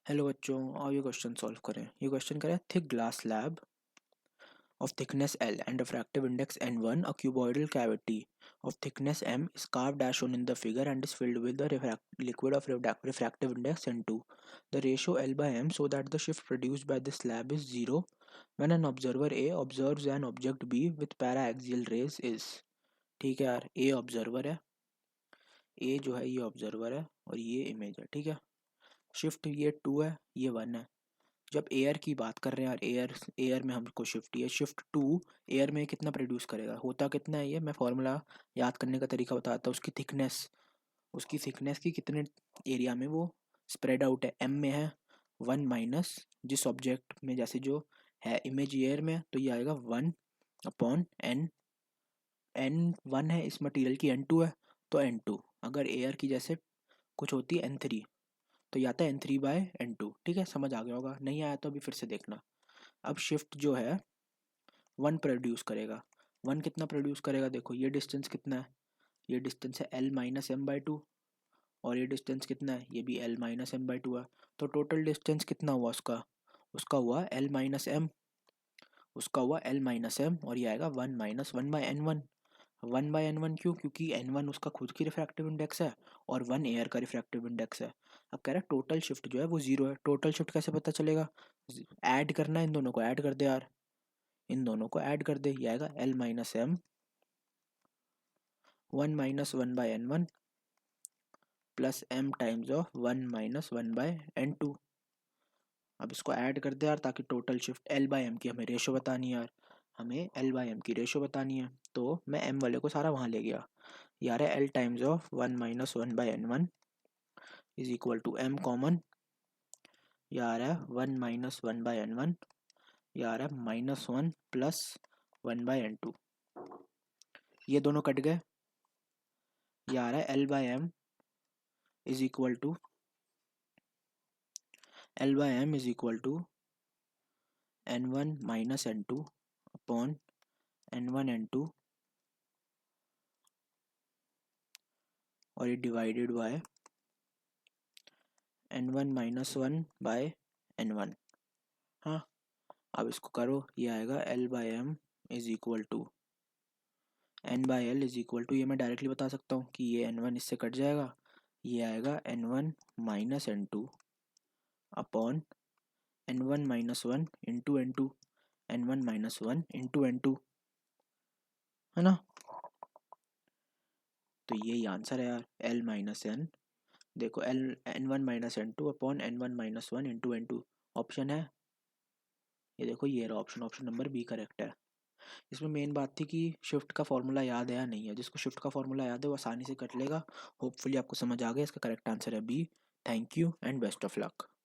Hello बच्चों, आओ ये क्वेश्चन सॉल्व करें। ये क्वेश्चन करें thick glass slab of thickness L and refractive index N1, a cuboidal cavity of thickness M is carved as shown in the figure and is filled with the liquid of refractive index N2. The ratio L by M so that the shift produced by the slab is 0 when an observer A observes an object B with paraaxial rays is। ठीक है यार, A observer है, A जो है ये observer है और ये इमेज है। ठीक है, शिफ्ट ये 2 है, ये 1 है। जब एयर की बात कर रहे हैं यार, एयर एयर में हमको शिफ्ट, ये शिफ्ट 2 एयर में कितना प्रोड्यूस करेगा, होता कितना है ये मैं फॉर्मूला याद करने का तरीका बताता हूँ। उसकी थिकनेस की कितने एरिया में वो स्प्रेड आउट है, एम में है 1 माइनस जिस ऑब्जेक्ट में जैसे जो है इमेज एयर में, तो ये आएगा 1 अपॉन एन। एन 1 है, इस मटेरियल की N2 है, तो N2 अगर एयर की जैसे कुछ होती है N3, तो ये आता है N3/N2। ठीक है, समझ आ गया होगा, नहीं आया तो अभी फिर से देखना। अब शिफ्ट जो है 1 प्रोड्यूस करेगा। 1 कितना प्रोड्यूस करेगा, देखो ये डिस्टेंस कितना है, ये डिस्टेंस है L-M/2 और ये डिस्टेंस कितना है, ये भी L-M/2 है। तो टोटल डिस्टेंस कितना हुआ उसका, उसका हुआ L-M, उसका हुआ L-M और ये आएगा 1 माइनस 1/N1। 1/N1 क्यों, क्योंकि N1 उसका खुद की रिफ्रैक्टिव इंडेक्स है और 1 एयर का रिफ्रैक्टिव इंडेक्स है। अब कह रहा है टोटल शिफ्ट जो है वो 0 है। टोटल शिफ्ट कैसे पता चलेगा, ऐड करना है, इन दोनों को ऐड कर दे यार, इन दोनों को ऐड कर दे, ये आएगा L-M 1 minus 1/N1 plus M times of 1 minus 1/N2। अब इसको ऐड कर दे यार, ताकि टोटल शिफ्ट L/M की हमें रेशो बतानी है यार, हमें L/M की रेशो बतानी है। तो मैं M वाले को सारा वहाँ ले गया, यार है L times of 1 minus 1/N1 is equal to M common, यार है 1 माइनस 1/N1, यार है -1 प्लस 1/N2। ये दोनों कट गए, यार है L/M is equal to L/M is equal to N1 minus N2 upon N1 N2 और ये divided by N1 minus 1/N1। हाँ, अब इसको करो, ये आएगा L/M is equal to N/L is equal to, ये मैं डायरेक्टली बता सकता हूँ कि ये N1 इससे कट जाएगा, ये आएगा N1 minus N2 upon N1 minus 1 into N2, N1 minus 1 into N2, है ना। तो यही आंसर है यार, L माइनस N। देखो N1 minus N2 upon N1 minus 1 into N2 option है, ये देखो ये रहा option, option number B correct है। इसमें मेन बात थी कि शिफ्ट का फॉर्मूला याद है या नहीं है, जिसको शिफ्ट का फॉर्मूला याद है वो आसानी से कर लेगा। होपफुली आपको समझ आ गया, इसका करेक्ट आंसर है B. Thank you and best of luck.